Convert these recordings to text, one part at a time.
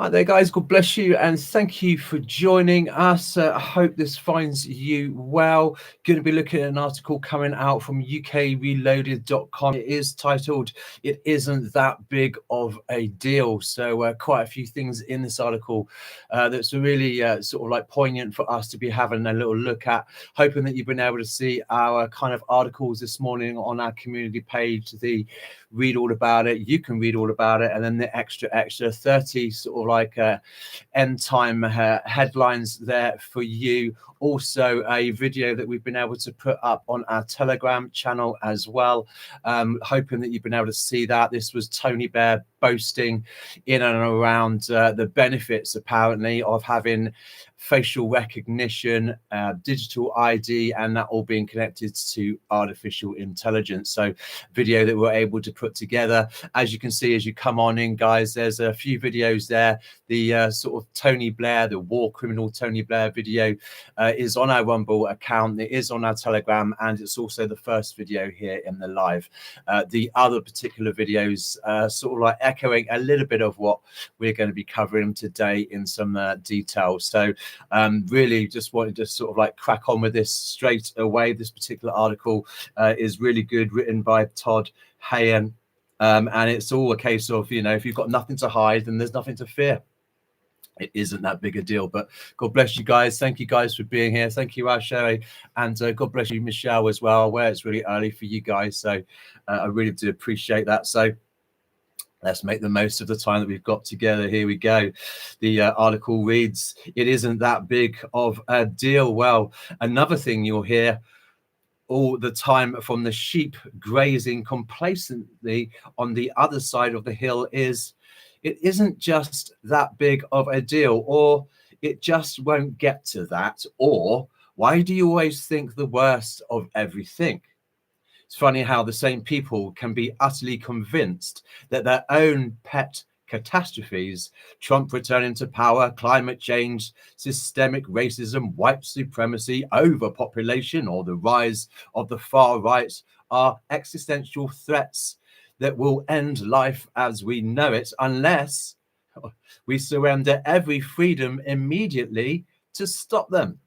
Hi there, guys. God bless you, and thank you for joining us. I hope this finds you well. Going to be looking at an article coming out from ukreloaded.com. It is titled, "It Isn't That Big of a Deal." So quite a few things in this article that's really sort of like poignant for us to be having a little look at. Hoping that you've been able to see our kind of articles this morning on our community page, the read all about it, you can read all about it, and then the extra 30 sort of like end time headlines there for you. Also a video that we've been able to put up on our Telegram channel as well. Hoping that you've been able to see that. This was Tony Blair boasting in and around the benefits apparently of having facial recognition, digital ID, and that all being connected to artificial intelligence. So video that we're able to put together. As you can see, as you come on in, guys, there's a few videos there. The sort of Tony Blair, the war criminal Tony Blair video is on our Rumble account. It is on our Telegram, and it's also the first video here in the live. The other particular videos sort of like echoing a little bit of what we're going to be covering today in some detail. So really just wanted to sort of like crack on with this straight away. This particular article is really good, written by Todd Hayen, and it's all a case of, you know, if you've got nothing to hide, then there's nothing to fear. It isn't that big a deal. But God bless you guys. Thank you guys for being here. Thank you, Sherry, and God bless you, Michelle, as well, where it's really early for you guys. So I really do appreciate that. So let's make the most of the time that we've got together. Here we go. The article reads, "It isn't that big of a deal." Well, another thing you'll hear all the time from the sheep grazing complacently on the other side of the hill is, "It isn't just that big of a deal," or "It just won't get to that," or "Why do you always think the worst of everything?" It's funny how the same people can be utterly convinced that their own pet catastrophes, Trump returning to power, climate change, systemic racism, white supremacy, overpopulation, or the rise of the far right, are existential threats that will end life as we know it unless we surrender every freedom immediately to stop them.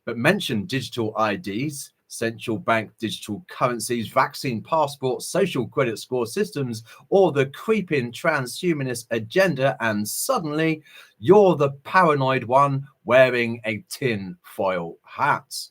But mention digital IDs, central bank digital currencies, vaccine passports, social credit score systems, or the creeping transhumanist agenda, and suddenly you're the paranoid one wearing a tin foil hat.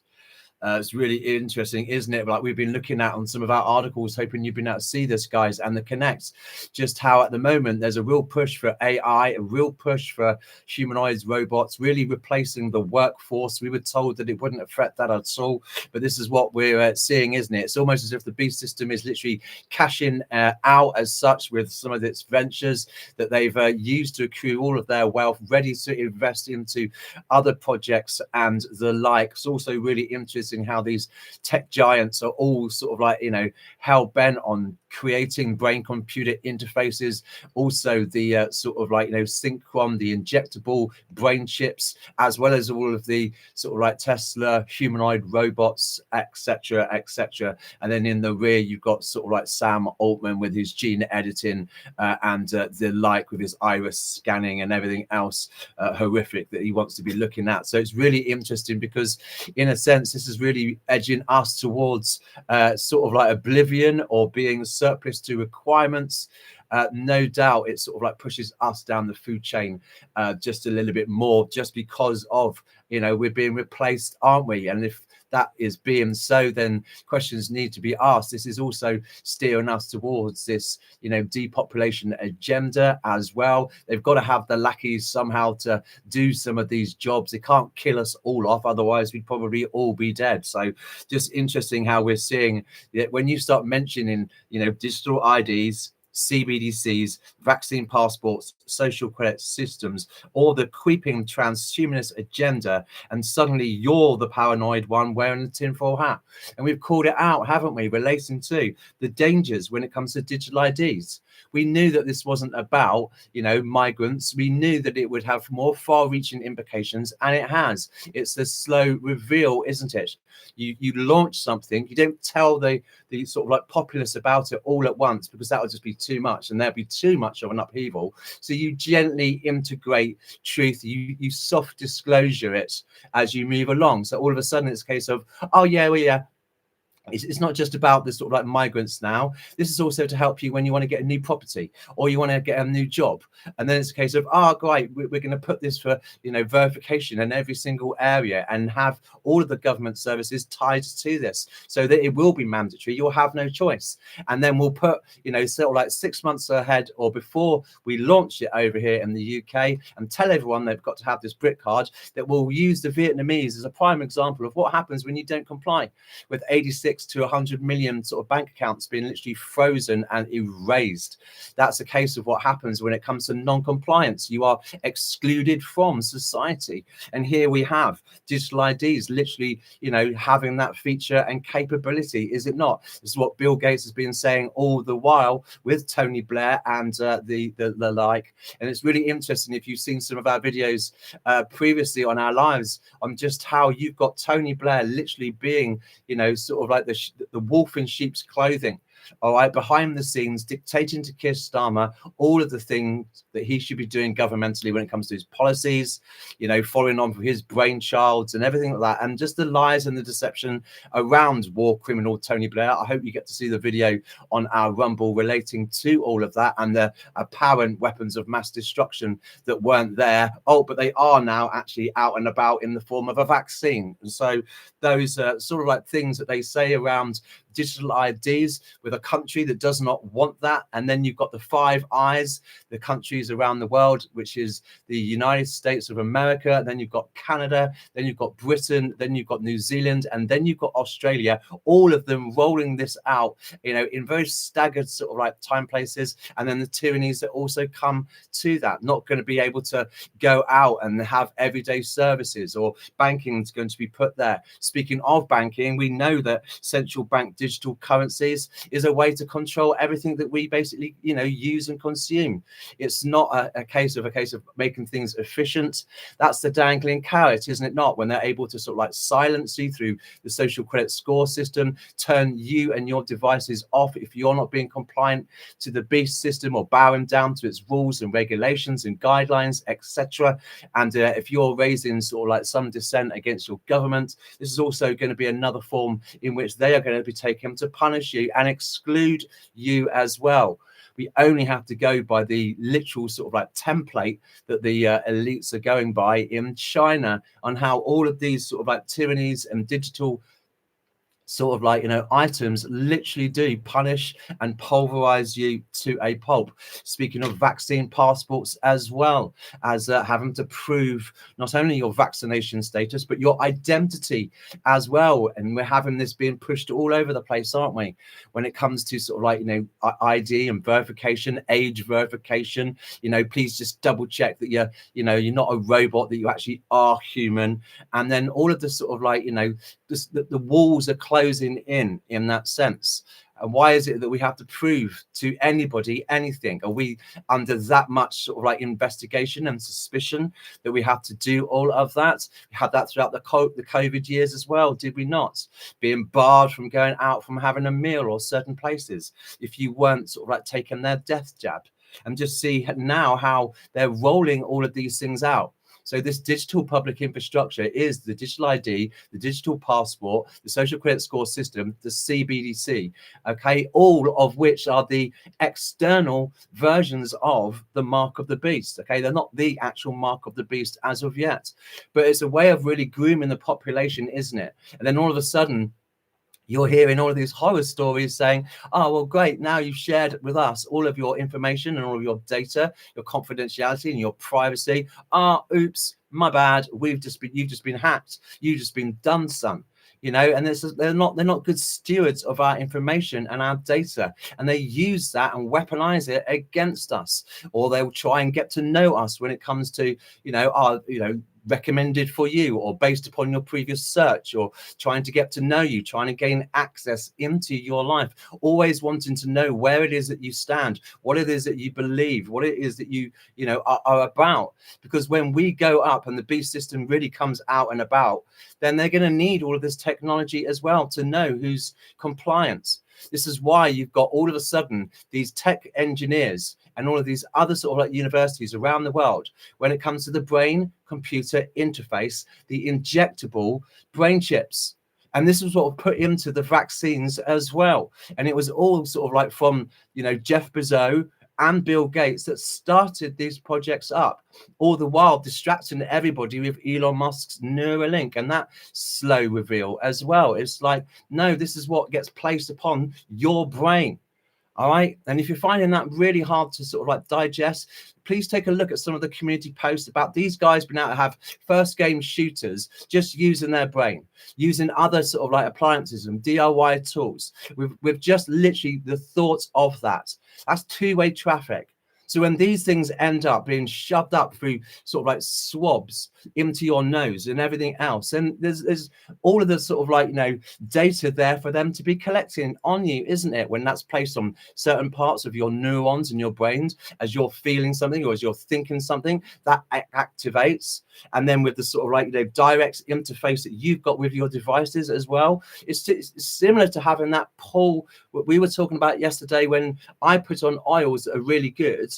It's really interesting, isn't it? Like we've been looking at on some of our articles, hoping you've been able to see this, guys, and the connects, just how at the moment there's a real push for AI, a real push for humanoid robots, really replacing the workforce. We were told that it wouldn't affect that at all, but this is what we're seeing, isn't it? It's almost as if the beast system is literally cashing out as such with some of its ventures that they've used to accrue all of their wealth, ready to invest into other projects and the like. It's also really interesting how these tech giants are all sort of like, you know, hell-bent on creating brain computer interfaces, also the sort of like, you know, synchron, the injectable brain chips, as well as all of the sort of like Tesla humanoid robots, etc., etc. And then in the rear you've got sort of like Sam Altman with his gene editing and the like, with his iris scanning and everything else horrific that he wants to be looking at. So it's really interesting because in a sense this is really edging us towards sort of like oblivion or being surplus to requirements. No doubt it sort of like pushes us down the food chain just a little bit more, just because of, you know, we're being replaced, aren't we? And if that is being so, then questions need to be asked. This is also steering us towards this, you know, depopulation agenda as well. They've got to have the lackeys somehow to do some of these jobs. They can't kill us all off, otherwise we'd probably all be dead. So just interesting how we're seeing that when you start mentioning, you know, digital IDs, CBDCs, vaccine passports, social credit systems, or the creeping transhumanist agenda, and suddenly you're the paranoid one wearing a tinfoil hat. And we've called it out, haven't we, relating to the dangers when it comes to digital IDs. We knew that this wasn't about, migrants. We knew that it would have more far-reaching implications, and it has. It's the slow reveal, isn't it? You launch something, you don't tell the sort of like populace about it all at once, because that would just be too much, and there'd be too much of an upheaval. So you gently integrate truth, you soft disclosure it as you move along. So all of a sudden it's a case of, oh yeah, well, yeah, it's not just about the sort of like migrants now. This is also to help you when you want to get a new property or you want to get a new job. And then it's a case of, oh, great, we're going to put this for, verification in every single area and have all of the government services tied to this so that it will be mandatory. You'll have no choice. And then we'll put, sort of like 6 months ahead or before we launch it over here in the UK and tell everyone they've got to have this BRIC card, that we'll use the Vietnamese as a prime example of what happens when you don't comply, with 86 to 100 million sort of bank accounts being literally frozen and erased. That's a case of what happens when it comes to non-compliance. You are excluded from society. And here we have digital IDs literally, having that feature and capability, is it not? This is what Bill Gates has been saying all the while with Tony Blair and the like. And it's really interesting if you've seen some of our videos previously on our lives on just how you've got Tony Blair literally being, sort of like the wolf in sheep's clothing, all right, behind the scenes, dictating to Keir Starmer all of the things that he should be doing governmentally when it comes to his policies, following on from his brainchilds and everything like that, and just the lies and the deception around war criminal Tony Blair. I hope you get to see the video on our Rumble relating to all of that and the apparent weapons of mass destruction that weren't there. Oh, but they are now actually out and about in the form of a vaccine. And so those sort of like things that they say around digital IDs with a country that does not want that. And then you've got the Five Eyes, the countries around the world, which is the United States of America. Then you've got Canada, then you've got Britain, then you've got New Zealand, and then you've got Australia, all of them rolling this out, in very staggered sort of like time places. And then the tyrannies that also come to that, not going to be able to go out and have everyday services, or banking is going to be put there. Speaking of banking, we know that central bank digital currencies is a way to control everything that we basically, use and consume. It's not a case of making things efficient. That's the dangling carrot, isn't it not? When they're able to sort of like silence you through the social credit score system, turn you and your devices off if you're not being compliant to the beast system or bowing down to its rules and regulations and guidelines, etc. And if you're raising sort of like some dissent against your government, this is also going to be another form in which they are going to be taken to punish you and exclude you as well. We only have to go by the literal sort of like template that the elites are going by in China on how all of these sort of like tyrannies and digital sort of like, items literally do punish and pulverize you to a pulp. Speaking of vaccine passports, as well as having to prove not only your vaccination status, but your identity as well. And we're having this being pushed all over the place, aren't we? When it comes to sort of like, ID and verification, age verification, please just double check that you're not a robot, that you actually are human. And then all of the sort of like, the walls are closing in that sense. And why is it that we have to prove to anybody anything? Are we under that much sort of like investigation and suspicion that we have to do all of that? We had that throughout the COVID years as well, did we not? Being barred from going out, from having a meal or certain places if you weren't sort of like taking their death jab. And just see now how they're rolling all of these things out. So this digital public infrastructure is the digital ID, the digital passport, the social credit score system, the CBDC, okay, all of which are the external versions of the mark of the beast, okay? They're not the actual mark of the beast as of yet, but it's a way of really grooming the population, isn't it? And then all of a sudden, you're hearing all of these horror stories saying, oh, well, great. Now you've shared with us all of your information and all of your data, your confidentiality and your privacy. Oops, my bad. You've just been hacked. You've just been done, son. And they're not good stewards of our information and our data, and they use that and weaponize it against us, or they'll try and get to know us when it comes to, recommended for you, or based upon your previous search, or trying to get to know you, trying to gain access into your life, always wanting to know where it is that you stand, what it is that you believe, what it is that you know are about. Because when we go up and the beast system really comes out and about, then they're going to need all of this technology as well to know who's compliant. This is why you've got all of a sudden these tech engineers and all of these other sort of like universities around the world, when it comes to the brain computer interface, the injectable brain chips. And this was what was put into the vaccines as well. And it was all sort of like from, you know, Jeff Bezos and Bill Gates that started these projects up, all the while distracting everybody with Elon Musk's Neuralink and that slow reveal as well. It's like, no, this is what gets placed upon your brain. All right. And if you're finding that really hard to sort of like digest, please take a look at some of the community posts about these guys being able to have first game shooters just using their brain, using other sort of like appliances and DIY tools with just literally the thoughts of that. That's two-way traffic. So when these things end up being shoved up through sort of like swabs into your nose and everything else, and there's all of the sort of like, you know, data there for them to be collecting on you, isn't it? When that's placed on certain parts of your neurons in your brains, as you're feeling something or as you're thinking something, that activates. And then with the sort of like, you know, direct interface that you've got with your devices as well, it's similar to having that pull. What we were talking about yesterday, when I put on oils that are really good,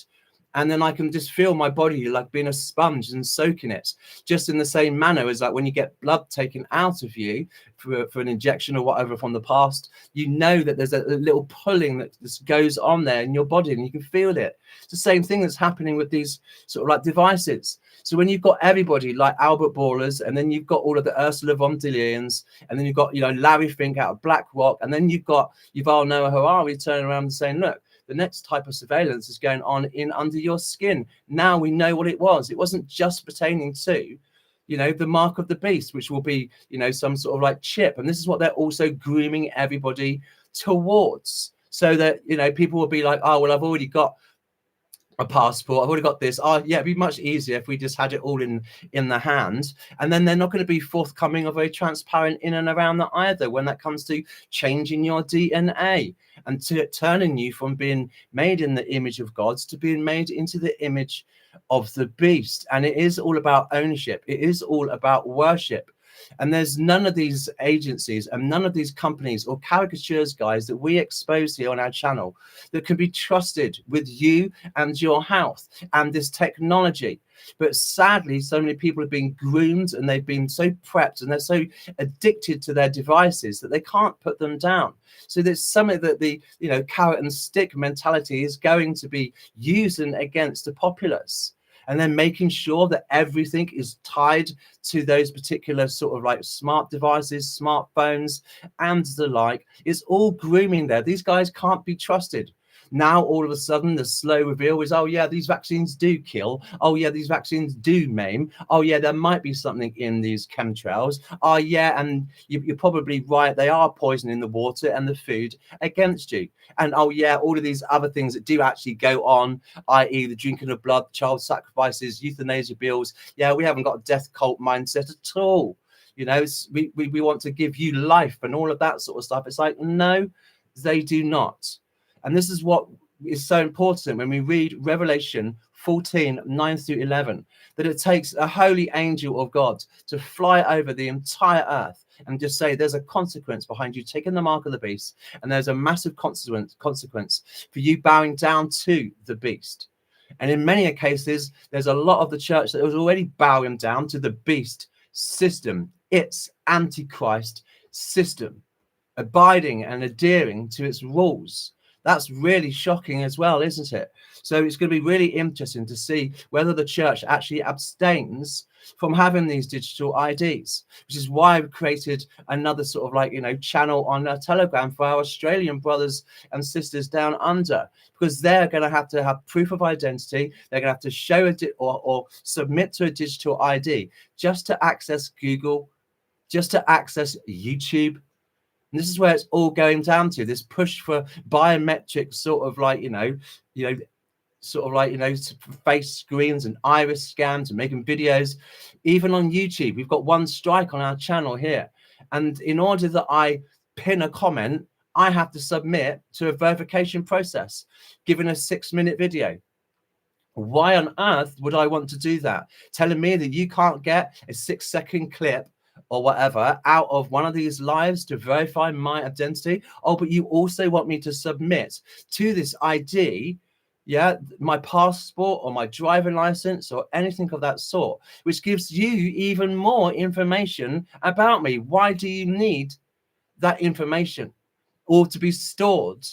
and then I can just feel my body like being a sponge and soaking it, just in the same manner as like when you get blood taken out of you for an injection or whatever from the past, you know that there's a little pulling that just goes on there in your body and you can feel it. It's the same thing that's happening with these sort of like devices. So when you've got everybody like Albert Ballers, and then you've got all of the Ursula von der Leyens, and then you've got, you know, Larry Fink out of BlackRock, and then you've got Yuval Noah Harari turning around and saying, look, the next type of surveillance is going on in under your skin. Now we know what it was. It wasn't just pertaining to, you know, the mark of the beast, which will be, you know, some sort of like chip. And this is what they're also grooming everybody towards, so that, you know, people will be like, oh, well, I've already got a passport, I've already got this. Oh yeah, it'd be much easier if we just had it all in the hand. And then they're not going to be forthcoming or very transparent in and around that either, when that comes to changing your DNA and to turning you from being made in the image of gods to being made into the image of the beast. And it is all about ownership. It is all about worship. And there's none of these agencies and none of these companies or caricatures, guys, that we expose here on our channel that can be trusted with you and your health and this technology. But sadly, so many people have been groomed and they've been so prepped and they're so addicted to their devices that they can't put them down. So there's something that the, you know, carrot and stick mentality is going to be using against the populace. And then making sure that everything is tied to those particular sort of like smart devices, smartphones, and the like. It's all grooming there. These guys can't be trusted. Now, all of a sudden, the slow reveal is, oh, yeah, these vaccines do kill. Oh, yeah, these vaccines do maim. Oh, yeah, there might be something in these chemtrails. Oh, yeah, and you're probably right. They are poisoning the water and the food against you. And, oh, yeah, all of these other things that do actually go on, i.e. the drinking of blood, child sacrifices, euthanasia bills. Yeah, we haven't got a death cult mindset at all. You know, we want to give you life and all of that sort of stuff. It's like, no, they do not. And this is what is so important when we read Revelation 14, 9 through 11, that it takes a holy angel of God to fly over the entire earth and just say there's a consequence behind you taking the mark of the beast, and there's a massive consequence for you bowing down to the beast. And in many cases, there's a lot of the church that was already bowing down to the beast system, its antichrist system, abiding and adhering to its rules. That's really shocking as well, isn't it? So it's going to be really interesting to see whether the church actually abstains from having these digital IDs, which is why I've created another sort of like, you know, channel on Telegram for our Australian brothers and sisters down under, because they're going to have proof of identity. They're going to have to show or submit to a digital ID just to access Google, just to access YouTube. And this is where it's all going down to, this push for biometric sort of like, you know, sort of like, face screens and iris scans and making videos. Even on YouTube, we've got one strike on our channel here. And in order that I pin a comment, I have to submit to a verification process, given a 6-minute video. Why on earth would I want to do that? Telling me that you can't get a 6-second clip or whatever out of one of these lives to verify my identity. Oh, but you also want me to submit to this ID, yeah, my passport or my driving license or anything of that sort, which gives you even more information about me. Why do you need that information? Or to be stored,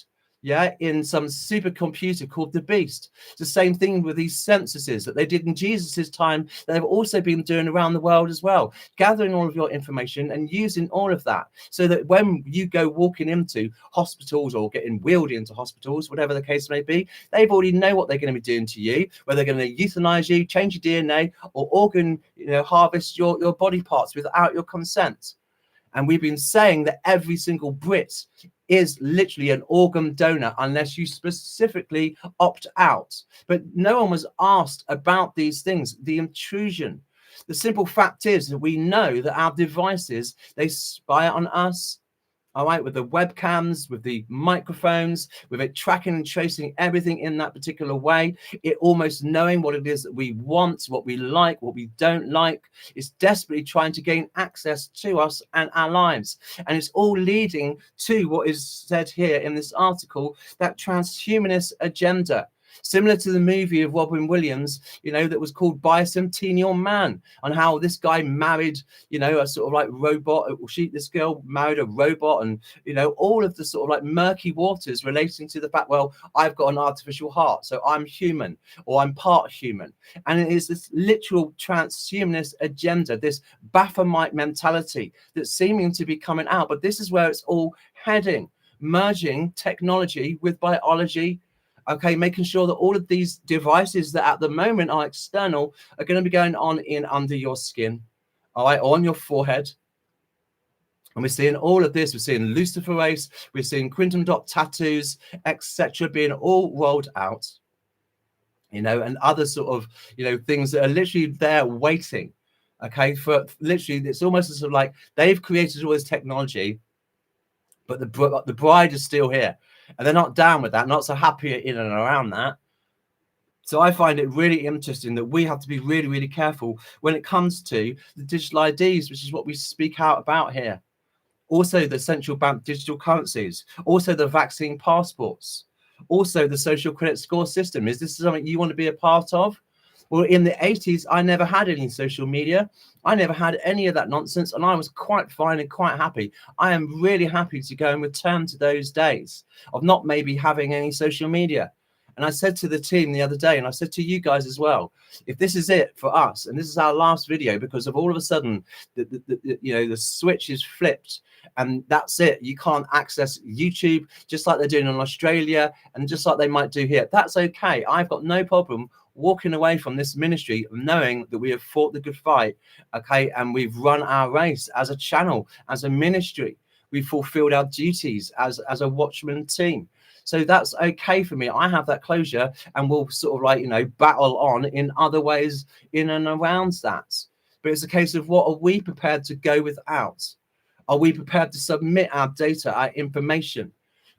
yeah, in some supercomputer called the Beast. It's the same thing with these censuses that they did in Jesus's time. They've also been doing around the world as well, gathering all of your information and using all of that so that when you go walking into hospitals or getting wheeled into hospitals, whatever the case may be, they've already know what they're going to be doing to you, whether they're going to euthanize you, change your DNA, or organ, harvest your body parts without your consent. And we've been saying that every single Brit is literally an organ donor unless you specifically opt out. But no one was asked about these things, the intrusion. The simple fact is that we know that our devices, they spy on us, all right, with the webcams, with the microphones, with it tracking and tracing everything in that particular way, it almost knowing what it is that we want, what we like, what we don't like. It's desperately trying to gain access to us and our lives. And it's all leading to what is said here in this article, that transhumanist agenda. Similar to the movie of Robin Williams, that was called Bicentennial Man, on how this guy married, a sort of like robot. This girl married a robot, and, all of the sort of like murky waters relating to the fact, well, I've got an artificial heart, so I'm human, or I'm part human. And it is this literal transhumanist agenda, this Baphomet mentality that's seeming to be coming out. But this is where it's all heading, merging technology with biology. Okay, making sure that all of these devices that at the moment are external are going to be going on in under your skin, all right, on your forehead. And we're seeing all of this. We're seeing luciferase, we're seeing quantum dot tattoos, etc., being all rolled out, and other sort of, things that are literally there waiting, okay, for literally, it's almost sort of like they've created all this technology, but the bride is still here. And they're not down with that, not so happy in and around that. So I find it really interesting that we have to be really, really careful when it comes to the digital IDs, which is what we speak out about here. Also the central bank digital currencies, also the vaccine passports, also the social credit score system. Is this something you want to be a part of? Well, in the 80s, I never had any social media. I never had any of that nonsense, and I was quite fine and quite happy. I am really happy to go and return to those days of not maybe having any social media. And I said to the team the other day, and I said to you guys as well, if this is it for us, and this is our last video, because of all of a sudden, the switch is flipped, and that's it. You can't access YouTube, just like they're doing in Australia, and just like they might do here. That's okay. I've got no problem walking away from this ministry, knowing that we have fought the good fight, okay, and we've run our race as a channel, as a ministry. We've fulfilled our duties as a watchman team. So that's okay for me. I have that closure, and we'll sort of like, battle on in other ways in and around that. But it's a case of, what are we prepared to go without? Are we prepared to submit our data, our information,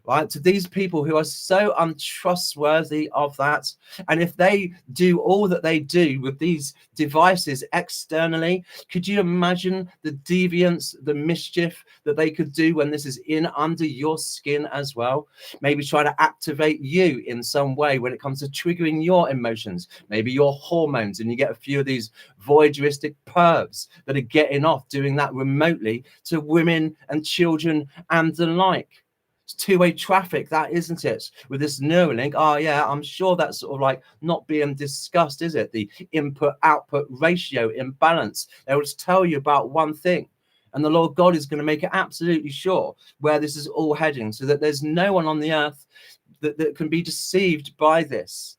right, to these people who are so untrustworthy of that? And if they do all that they do with these devices externally, could you imagine the deviance, the mischief that they could do when this is in under your skin as well? Maybe try to activate you in some way when it comes to triggering your emotions, maybe your hormones, and you get a few of these voyeuristic pervs that are getting off doing that remotely to women and children and the like. It's two-way traffic, that, isn't it? With this Neuralink, oh yeah, I'm sure that's sort of like not being discussed, is it? The input-output ratio imbalance. They will just tell you about one thing, and the Lord God is going to make it absolutely sure where this is all heading, so that there's no one on the earth that can be deceived by this.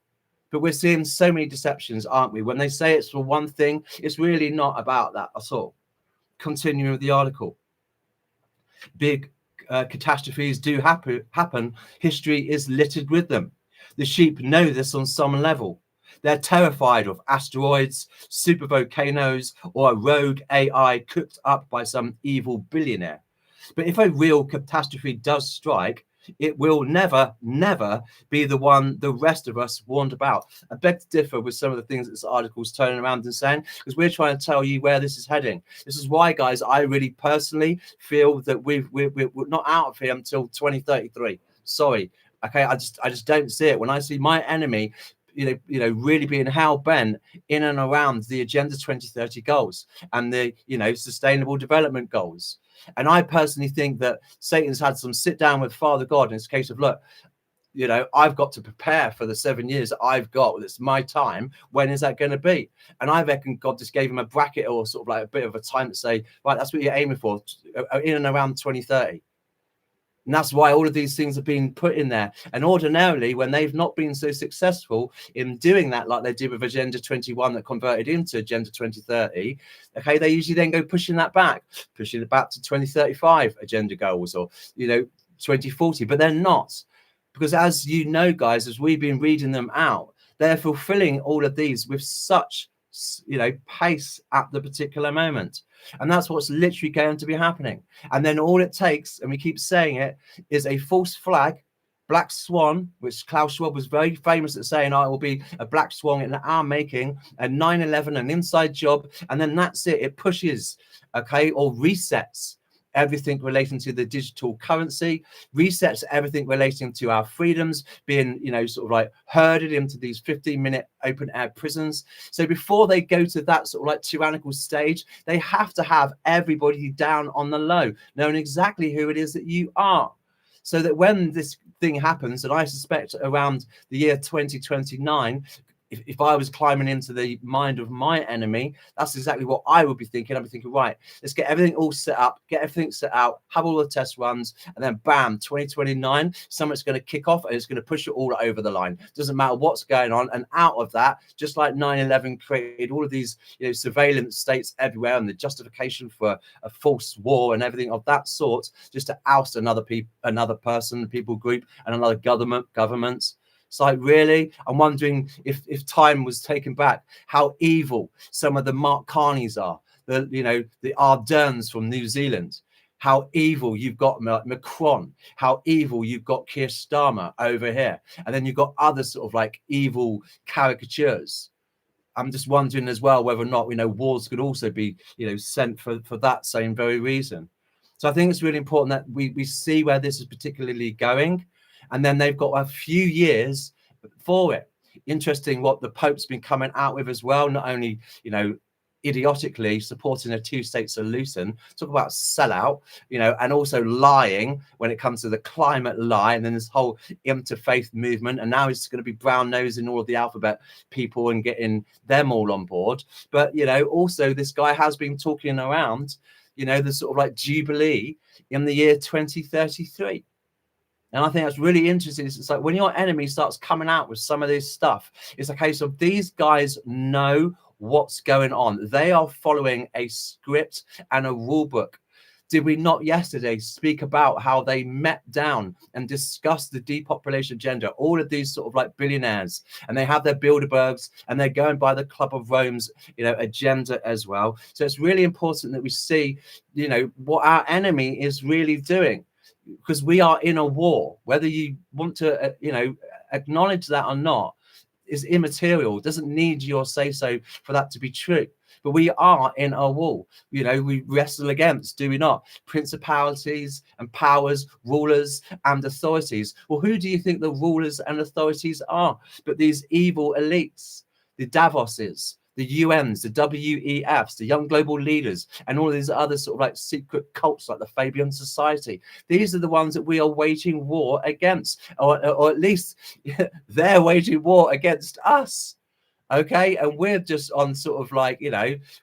But we're seeing so many deceptions, aren't we? When they say it's for one thing, it's really not about that at all. Continuing with the article. Big catastrophes do happen. History is littered with them. The sheep know this on some level. They're terrified of asteroids, super volcanoes, or a rogue AI cooked up by some evil billionaire. But if a real catastrophe does strike, it will never, never be the one the rest of us warned about. I beg to differ with some of the things that this article is turning around and saying, because we're trying to tell you where this is heading. This is why, guys, I really personally feel that we're not out of here until 2033. Sorry. Okay, I just don't see it. When I see my enemy, really being hell bent in and around the Agenda 2030 goals and the, sustainable development goals. And I personally think that Satan's had some sit down with Father God, and it's a case of, look, I've got to prepare for the 7 years that I've got. It's my time. When is that going to be? And I reckon God just gave him a bracket, or sort of like a bit of a time to say, right, that's what you're aiming for, in and around 2030. And that's why all of these things have been put in there. And ordinarily, when they've not been so successful in doing that, like they did with Agenda 21 that converted into Agenda 2030, okay, they usually then go pushing it back to 2035 agenda goals, or, 2040. But they're not. Because as you know, guys, as we've been reading them out, they're fulfilling all of these with such, pace at the particular moment. And that's what's literally going to be happening. And then all it takes, and we keep saying it, is a false flag, black swan, which Klaus Schwab was very famous at saying, it will be a black swan in our making, a 9/11, an inside job, and then that's it. It pushes, okay, or resets everything relating to the digital currency, resets everything relating to our freedoms being, sort of like herded into these 15-minute open air prisons. So before they go to that sort of like tyrannical stage, they have to have everybody down on the low, knowing exactly who it is that you are. So that when this thing happens, and I suspect around the year 2029, if I was climbing into the mind of my enemy, that's exactly what I would be thinking. I'd be thinking, right, let's get everything all set up, get everything set out, have all the test runs, and then bam, 2029, something's going to kick off and it's going to push it all over the line. Doesn't matter what's going on. And out of that, just like 9/11 created all of these, surveillance states everywhere, and the justification for a false war and everything of that sort, just to oust another person, people group, and another government. It's like, really? I'm wondering if time was taken back, how evil some of the Mark Carneys are, the Ardennes from New Zealand, how evil you've got Macron, how evil you've got Keir Starmer over here. And then you've got other sort of like evil caricatures. I'm just wondering as well whether or not, wars could also be, sent for that same very reason. So I think it's really important that we see where this is particularly going. And then they've got a few years for it. Interesting what the Pope's been coming out with as well. Not only, idiotically supporting a two-state solution, talk about sellout, and also lying when it comes to the climate lie, and then this whole interfaith movement. And now it's going to be brown nosing all of the alphabet people and getting them all on board. But, also this guy has been talking around, the sort of like Jubilee in the year 2033. And I think that's really interesting. It's like when your enemy starts coming out with some of this stuff, it's a case of these guys know what's going on. They are following a script and a rule book. Did we not yesterday speak about how they met down and discussed the depopulation agenda? All of these sort of like billionaires, and they have their Bilderbergs, and they're going by the Club of Rome's, agenda as well. So it's really important that we see, what our enemy is really doing. Because we are in a war, whether you want to, acknowledge that or not, is immaterial. It doesn't need your say so for that to be true. But we are in a war. We wrestle against, do we not? Principalities and powers, rulers and authorities. Well, who do you think the rulers and authorities are? But these evil elites, the Davoses, the UNs, the WEFs, the young global leaders, and all of these other sort of like secret cults like the Fabian Society. These are the ones that we are waging war against, or at least they're waging war against us. Okay, and we're just on sort of like,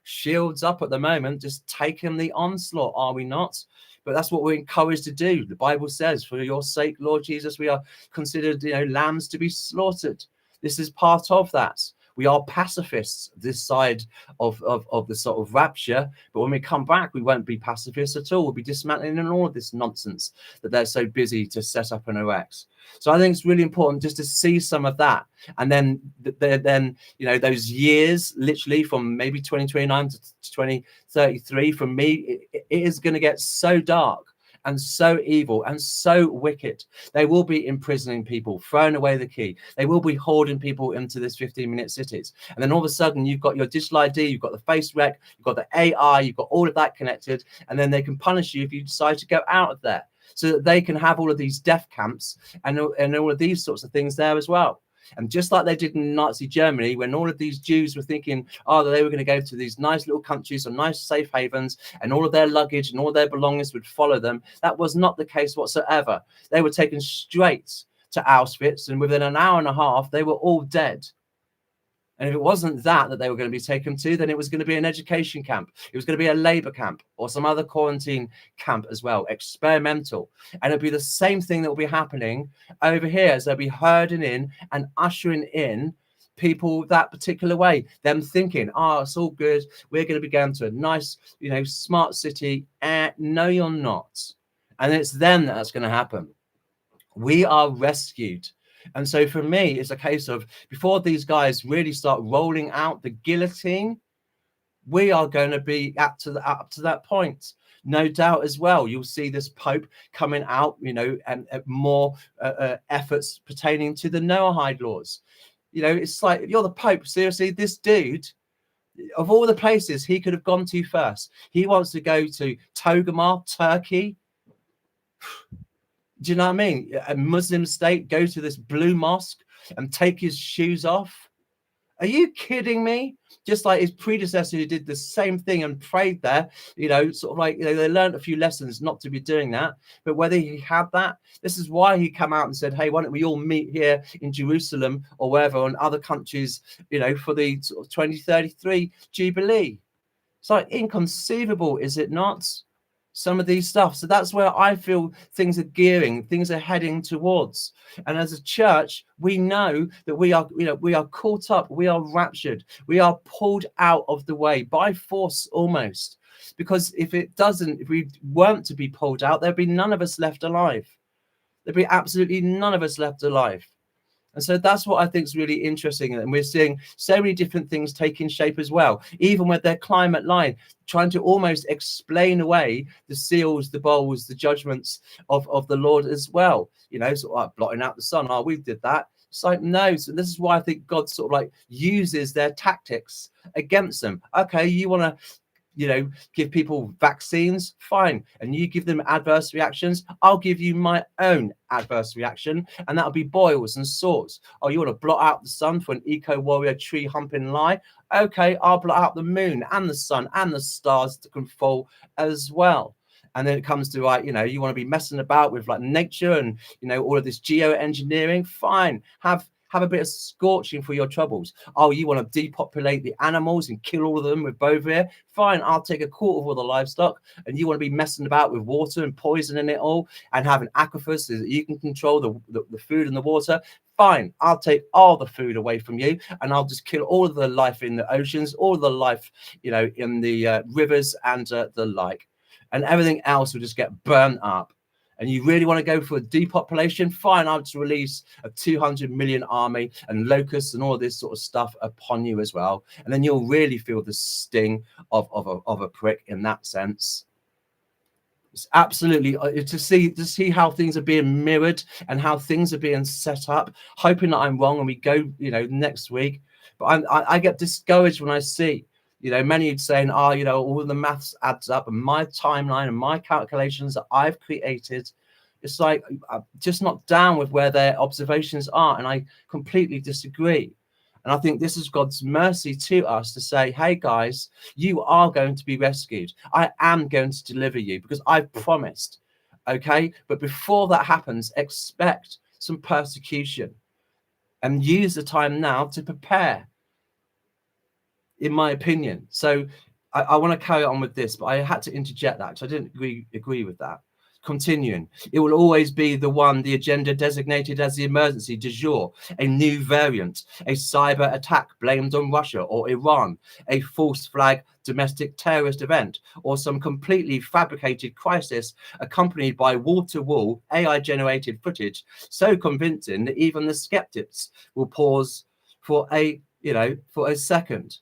shields up at the moment, just taking the onslaught, are we not? But that's what we're encouraged to do. The Bible says, for your sake, Lord Jesus, we are considered, lambs to be slaughtered. This is part of that. We are pacifists this side of the sort of rapture, but when we come back, we won't be pacifists at all. We'll be dismantling and all of this nonsense that they're so busy to set up and erect. So I think it's really important just to see some of that, and then those years, literally from maybe 2029 to 2033, from me, it is going to get so dark and so evil and so wicked. They will be imprisoning people, throwing away the key. They will be hoarding people into this 15-minute cities. And then all of a sudden, you've got your digital ID, you've got the face rec, you've got the AI, you've got all of that connected. And then they can punish you if you decide to go out of there, so that they can have all of these death camps and all of these sorts of things there as well. And just like they did in Nazi Germany, when all of these Jews were thinking, oh, they were going to go to these nice little countries or nice safe havens, and all of their luggage and all their belongings would follow them, that was not the case whatsoever. They were taken straight to Auschwitz, and within an hour and a half, they were all dead. And if it wasn't that they were going to be taken to, then it was going to be an education camp. It was going to be a labor camp or some other quarantine camp as well, experimental. And it'll be the same thing that will be happening over here, as they'll be herding in and ushering in people that particular way. Them thinking, oh, it's all good. We're going to be going to a nice, smart city. No, you're not. And it's then that's going to happen. We are rescued. And so for me, it's a case of, before these guys really start rolling out the guillotine, we are going to be up to that point. No doubt as well, you'll see this Pope coming out, and more efforts pertaining to the Noahide laws. It's like, if you're the Pope, seriously, this dude, of all the places he could have gone to first, he wants to go to Togama, Turkey. Do you know what I mean? A Muslim state, go to this blue mosque and take his shoes off. Are you kidding me? Just like his predecessor who did the same thing and prayed there, sort of like, they learned a few lessons not to be doing that. But whether he had that, this is why he came out and said, hey, why don't we all meet here in Jerusalem or wherever, in other countries, for the sort of 2033 Jubilee. It's like inconceivable, is it not? Some of these stuff. So that's where I feel things are gearing, things are heading towards. And as a church, we know that we are caught up, we are raptured, we are pulled out of the way by force almost. Because if we weren't to be pulled out, there'd be none of us left alive. There'd be absolutely none of us left alive. And so that's what I think is really interesting. And we're seeing so many different things taking shape as well, even with their climate line, trying to almost explain away the seals, the bowls, the judgments of the Lord as well. Sort of like blotting out the sun. Oh, we did that. It's like, no. So this is why I think God sort of like uses their tactics against them. Okay, you want to give people vaccines, fine, and you give them adverse reactions, I'll give you my own adverse reaction, and that'll be boils and sores. Oh, you want to blot out the sun for an eco-warrior tree humping lie? Okay, I'll blot out the moon and the sun and the stars that can fall as well. And then it comes to, like, you want to be messing about with like nature and all of this geoengineering, fine, have a bit of scorching for your troubles. Oh, you want to depopulate the animals and kill all of them with bovine? Fine, I'll take a quarter of all the livestock. And you want to be messing about with water and poisoning it all and having aquifers so that you can control the food and the water? Fine, I'll take all the food away from you, and I'll just kill all of the life in the oceans, all of the life, in the rivers and the like. And everything else will just get burnt up. And you really want to go for a depopulation? Fine, I'll just release a 200 million army and locusts and all this sort of stuff upon you as well. And then you'll really feel the sting of a prick in that sense. It's absolutely to see how things are being mirrored and how things are being set up, hoping that I'm wrong and we go, next week. But I get discouraged when I see, many saying, all the maths adds up, and my timeline and my calculations that I've created, it's like, I'm just not down with where their observations are. And I completely disagree. And I think this is God's mercy to us to say, hey, guys, you are going to be rescued. I am going to deliver you because I've promised. Okay. But before that happens, expect some persecution and use the time now to prepare, in my opinion. So I want to carry on with this, but I had to interject that because I didn't agree with that. Continuing, it will always be the agenda designated as the emergency du jour, a new variant, a cyber attack blamed on Russia or Iran, a false flag domestic terrorist event, or some completely fabricated crisis accompanied by wall-to-wall AI-generated footage so convincing that even the skeptics will pause for a second.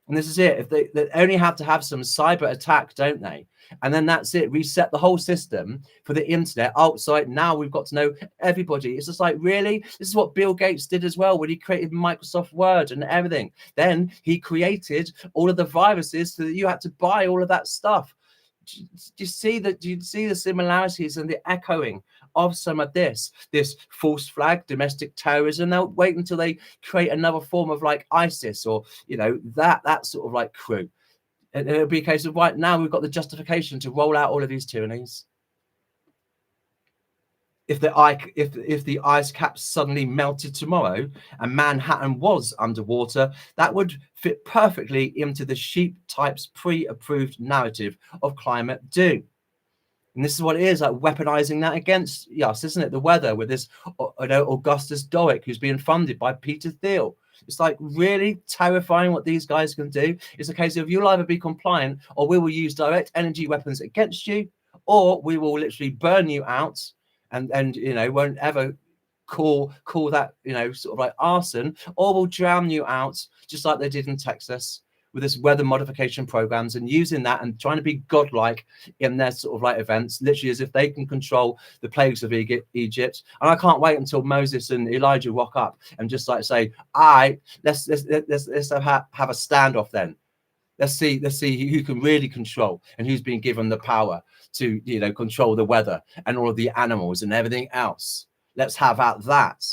And this is it. If they only have to have some cyber attack, don't they? And then that's it. Reset the whole system for the internet. Outside now, we've got to know everybody. It's just like, really? This is what Bill Gates did as well when he created Microsoft Word and everything. Then he created all of the viruses so that you had to buy all of that stuff. Do you see that? Do you see the similarities and the echoing of some of this false flag domestic terrorism? They'll wait until they create another form of like ISIS or that sort of like crew, and it'll be a case of right now we've got the justification to roll out all of these tyrannies. If the ice caps suddenly melted tomorrow and Manhattan was underwater, that would fit perfectly into the sheep type's pre-approved narrative of climate doom. And this is what it is, like weaponizing that against us, isn't it? The weather with this, Augustus Doric, who's being funded by Peter Thiel. It's like really terrifying what these guys can do. It's a case of you'll either be compliant or we will use direct energy weapons against you, or we will literally burn you out and won't ever call that sort of like arson, or we'll drown you out just like they did in Texas with this weather modification programs, and using that and trying to be godlike in their sort of like events, literally as if they can control the plagues of Egypt. And I can't wait until Moses and Elijah rock up and just like say, let's have a standoff then. Let's see who can really control and who's been given the power to control the weather and all of the animals and everything else. Let's have at that.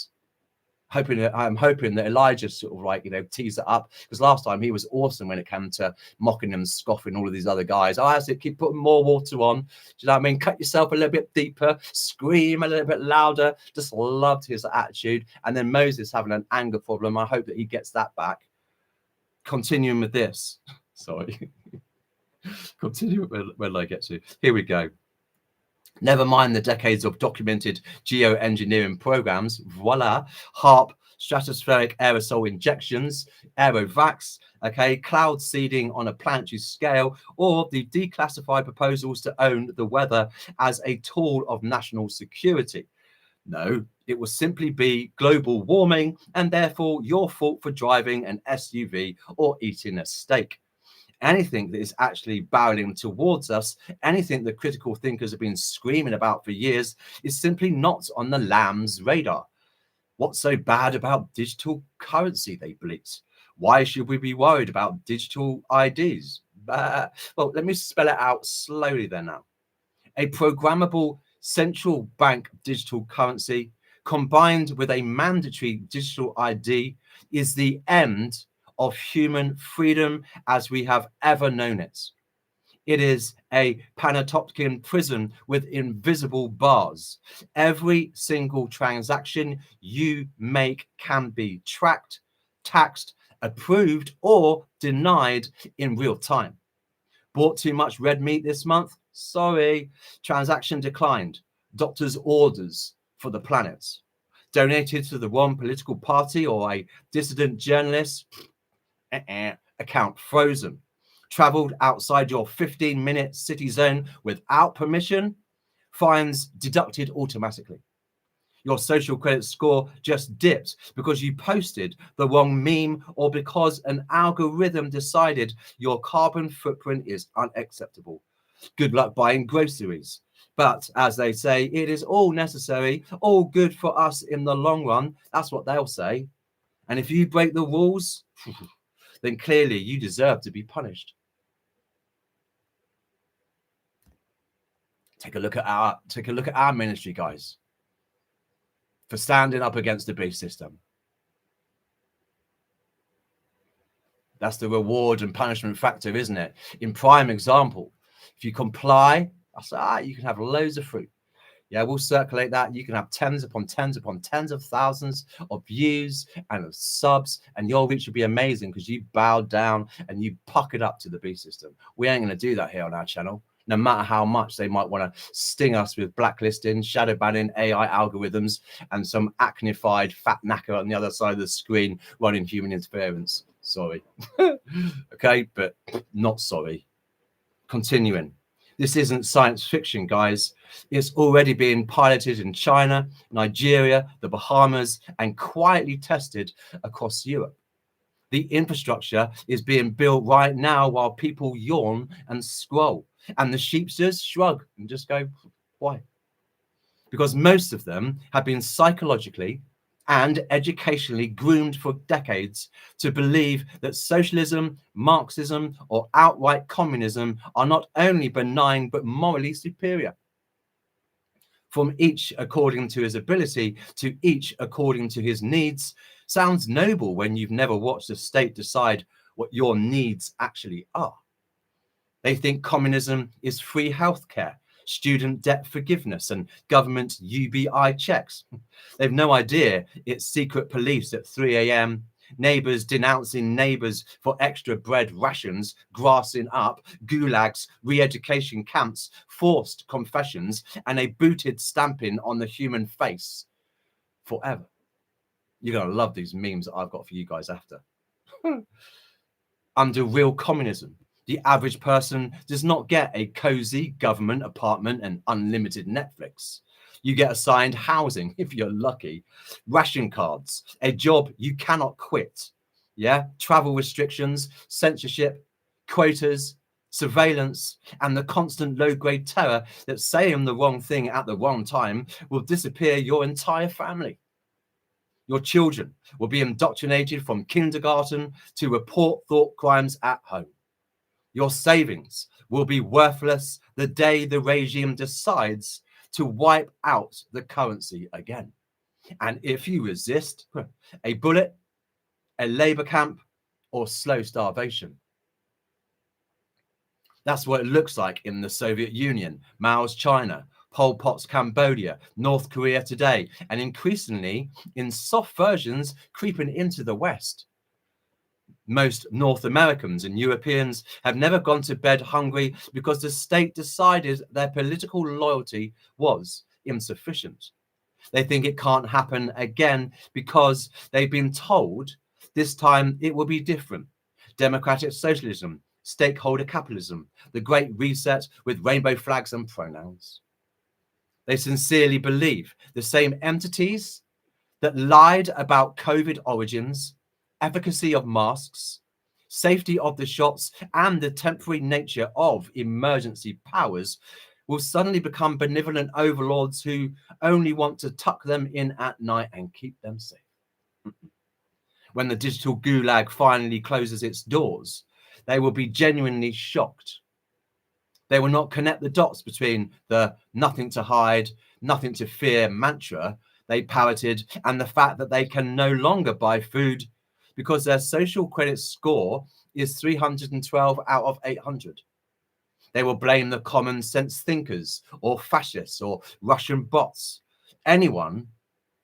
I'm hoping that Elijah sort of like tees it up, because last time he was awesome when it came to mocking and scoffing all of these other guys. I said keep putting more water on. Do you know what I mean? Cut yourself a little bit deeper, scream a little bit louder. Just loved his attitude. And then Moses having an anger problem. I hope that he gets that back. Continuing with this. Sorry. Continue. Where did I get to? Here we go. Never mind the decades of documented geoengineering programs. Voila. HARP, stratospheric aerosol injections, aerovacs, cloud seeding on a planetary scale, or the declassified proposals to own the weather as a tool of national security. No, it will simply be global warming, and therefore your fault for driving an SUV or eating a steak. Anything that is actually barreling towards us, anything that critical thinkers have been screaming about for years, is simply not on the lamb's radar. What's so bad about digital currency, they bleat? Why should we be worried about digital IDs? Well, let me spell it out slowly then now. A programmable central bank digital currency combined with a mandatory digital ID is the end of human freedom as we have ever known it. It is a panopticon prison with invisible bars. Every single transaction you make can be tracked, taxed, approved, or denied in real time. Bought too much red meat this month? Sorry. Transaction declined. Doctor's orders for the planet. Donated to the wrong political party or a dissident journalist? Account frozen. Traveled outside your 15-minute city zone without permission? Fines deducted automatically. Your social credit score just dipped because you posted the wrong meme or because an algorithm decided your carbon footprint is unacceptable. Good luck buying groceries. But as they say, it is all necessary, all good for us in the long run. That's what they'll say. And if you break the rules, then clearly you deserve to be punished. Take a look at our ministry, guys, for standing up against the beast system. That's the reward and punishment factor, isn't it? In prime example, if you comply, you can have loads of fruit. Yeah, we'll circulate that. You can have tens upon tens upon tens of thousands of views and of subs, and your reach will be amazing because you bowed down and you puckered up to the beast system. We ain't going to do that here on our channel. no matter how much they might want to sting us with blacklisting, shadow banning, AI algorithms, and some acnified fat knacker on the other side of the screen running human interference. Sorry. Okay, but not sorry. Continuing. This isn't science fiction, guys. It's already being piloted in China, Nigeria, the Bahamas, and quietly tested across Europe. The infrastructure is being built right now while people yawn and scroll. And the sheepsters shrug and just go, why? Because most of them have been psychologically and educationally groomed for decades to believe that socialism, Marxism, or outright communism are not only benign but morally superior. From each according to his ability to each according to his needs sounds noble when you've never watched the state decide what your needs actually are. They think communism is free healthcare, student debt forgiveness, and government UBI checks. They've no idea it's secret police at 3 a.m., neighbours denouncing neighbours for extra bread rations, grassing up, gulags, re-education camps, forced confessions, and a booted stamping on the human face forever. You're going to love these memes that I've got for you guys after. Under real communism, the average person does not get a cozy government apartment and unlimited Netflix. You get assigned housing if you're lucky, ration cards, a job you cannot quit, travel restrictions, censorship, quotas, surveillance, and the constant low-grade terror that saying the wrong thing at the wrong time will disappear your entire family. Your children will be indoctrinated from kindergarten to report thought crimes at home. Your savings will be worthless the day the regime decides to wipe out the currency again. And if you resist, a bullet, a labor camp, or slow starvation. That's what it looks like in the Soviet Union, Mao's China, Pol Pot's Cambodia, North Korea today, and increasingly in soft versions creeping into the West. Most North Americans and Europeans have never gone to bed hungry because the state decided their political loyalty was insufficient. They think it can't happen again because they've been told this time it will be different. Democratic socialism, stakeholder capitalism, the Great Reset with rainbow flags and pronouns. They sincerely believe the same entities that lied about COVID origins, efficacy of masks, safety of the shots, and the temporary nature of emergency powers will suddenly become benevolent overlords who only want to tuck them in at night and keep them safe. When the digital gulag finally closes its doors, they will be genuinely shocked. They will not connect the dots between the nothing to hide, nothing to fear mantra they parroted and the fact that they can no longer buy food because their social credit score is 312 out of 800. They will blame the common sense thinkers or fascists or Russian bots, anyone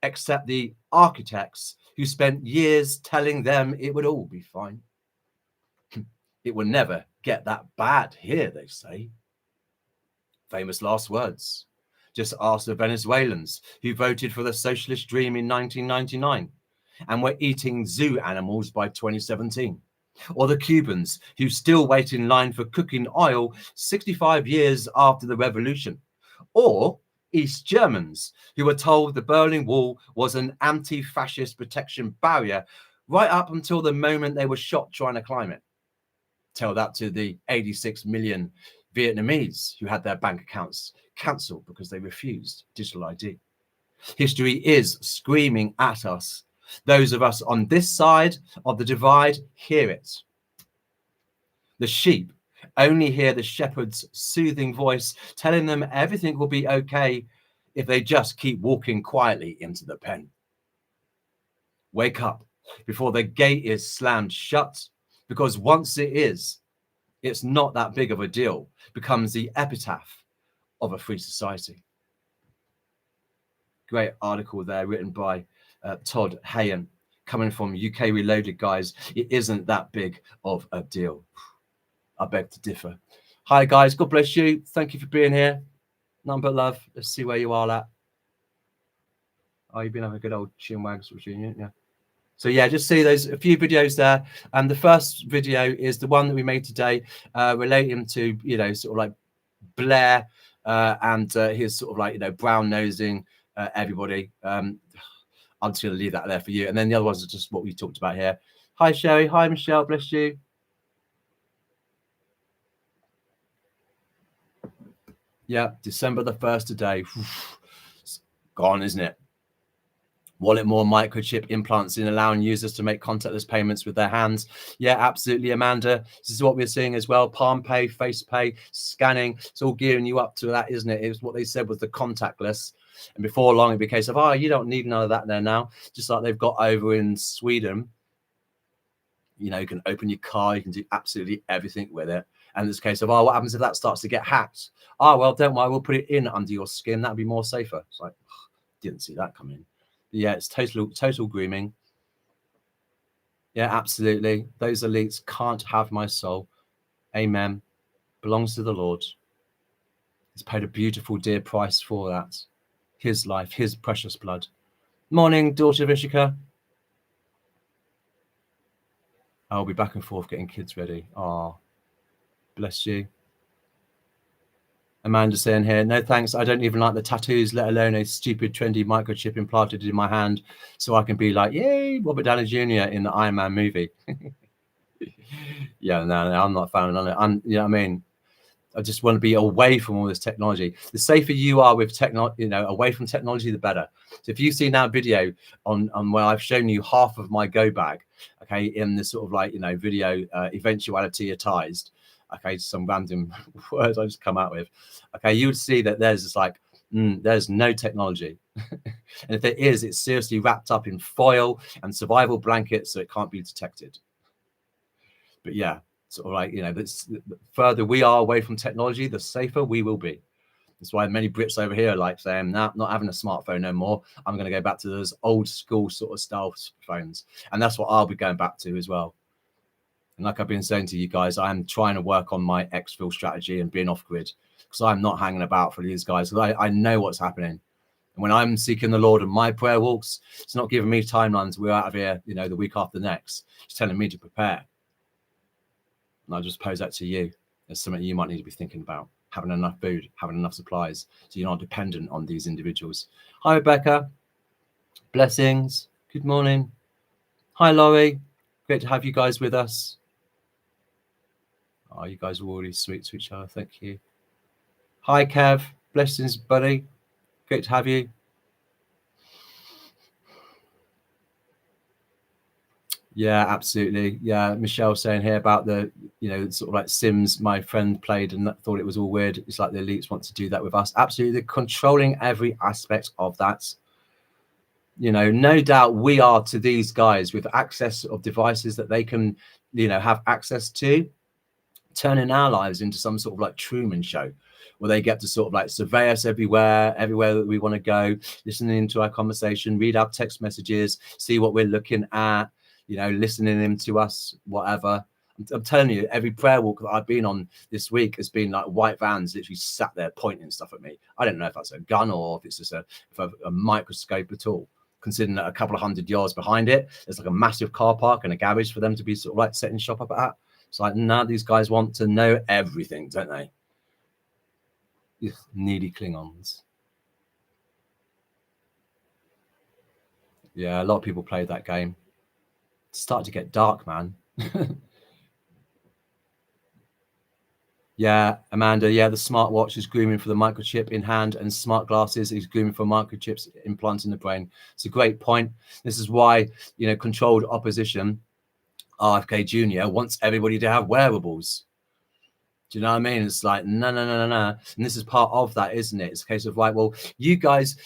except the architects who spent years telling them it would all be fine. It will never get that bad here, they say. Famous last words. Just ask the Venezuelans who voted for the socialist dream in 1999 and were eating zoo animals by 2017. Or the Cubans who still wait in line for cooking oil 65 years after the revolution. Or East Germans who were told the Berlin Wall was an anti-fascist protection barrier right up until the moment they were shot trying to climb it. Tell that to the 86 million Vietnamese who had their bank accounts cancelled because they refused digital ID. History is screaming at us. Those of us on this side of the divide hear it. The sheep only hear the shepherd's soothing voice telling them everything will be okay if they just keep walking quietly into the pen. Wake up before the gate is slammed shut, because once it is, it's not that big of a deal, becomes the epitaph of a free society. Great article there written by Todd Hayen, coming from UK Reloaded, guys. It isn't that big of a deal. I beg to differ. Hi, guys. God bless you. Thank you for being here. None but love. Let's see where you are at. Oh, you've been having a good old Chinwags reunion, yeah. So yeah, just see there's a few videos there, and the first video is the one that we made today, relating to, you know, sort of like Blair and his sort of like, you know, brown nosing everybody. I'm just going to leave that there for you, and then the other ones are just what we talked about here. Hi Sherry, hi Michelle, bless you. Yeah, December the 1st today. It's gone, isn't it? Wallet more microchip implants in allowing users to make contactless payments with their hands. Yeah, absolutely, Amanda. This is what we're seeing as well. Palm Pay, Face Pay, scanning. It's all gearing you up to that, isn't it? It was what they said was the contactless. And before long, it'd be a case of, oh, you don't need none of that there now. Just like they've got over in Sweden. You know, you can open your car. You can do absolutely everything with it. And it's a case of, oh, what happens if that starts to get hacked? Oh, well, don't worry. We'll put it in under your skin. That'd be more safer. It's like, didn't see that coming. Yeah, it's total grooming. Yeah, absolutely. Those elites can't have my soul. Amen. Belongs to the Lord. He's paid a beautiful, dear price for that. His life, his precious blood. Morning, daughter of Ishika. I'll be back and forth getting kids ready. Oh, bless you. Amanda saying here, no thanks, I don't even like the tattoos, let alone a stupid trendy microchip implanted in my hand so I can be like, yay, Robert Downey Jr. in the Iron Man movie. Yeah, no, I'm not a fan of it. You know what I mean? I just want to be away from all this technology. The safer you are with technology, you know, away from technology, the better. So if you see now video on where I've shown you half of my go bag, okay, in this sort of like, you know, video eventualityitised, okay, some random words I just come out with, okay, you would see that there's just like, there's no technology. And if there is, it's seriously wrapped up in foil and survival blankets so it can't be detected. But yeah, sort of like, you know, the further we are away from technology, the safer we will be. That's why many Brits over here are like saying, nah, not having a smartphone no more. I'm going to go back to those old school sort of style phones. And that's what I'll be going back to as well. And like I've been saying to you guys, I'm trying to work on my exfil strategy and being off grid, because I'm not hanging about for these guys. I know what's happening. And when I'm seeking the Lord in my prayer walks, it's not giving me timelines. We're out of here, you know, the week after next. It's telling me to prepare. And I'll just pose that to you as something you might need to be thinking about. Having enough food, having enough supplies, so you're not dependent on these individuals. Hi, Rebecca. Blessings. Good morning. Hi, Laurie. Great to have you guys with us. Oh, you guys are already sweet to each other. Thank you. Hi, Kev. Blessings, buddy. Great to have you. Yeah, absolutely. Yeah, Michelle saying here about the, you know, sort of like Sims my friend played and thought it was all weird. It's like the elites want to do that with us. Absolutely. They're controlling every aspect of that. You know, no doubt we are to these guys with access of devices that they can, you know, have access to, turning our lives into some sort of like Truman show where they get to sort of like survey us everywhere that we want to go, listening to our conversation, read our text messages, see what we're looking at, you know, listening in to us, whatever. I'm telling you, every prayer walk that I've been on this week has been like white vans literally sat there pointing stuff at me. I don't know if that's a gun or if it's just a microscope at all, considering that a couple of 100 yards behind it, there's like a massive car park and a garage for them to be sort of like setting shop up at. It's like, now these guys want to know everything, don't they? Ugh, needy Klingons. Yeah, a lot of people played that game. It's starting to get dark, man. Yeah, Amanda. Yeah, the smartwatch is grooming for the microchip in hand, and smart glasses is grooming for microchips implants in the brain. It's a great point. This is why, you know, controlled opposition, RFK Jr. wants everybody to have wearables. Do you know what I mean? It's like, no. And this is part of that, isn't it? It's a case of like, well, you guys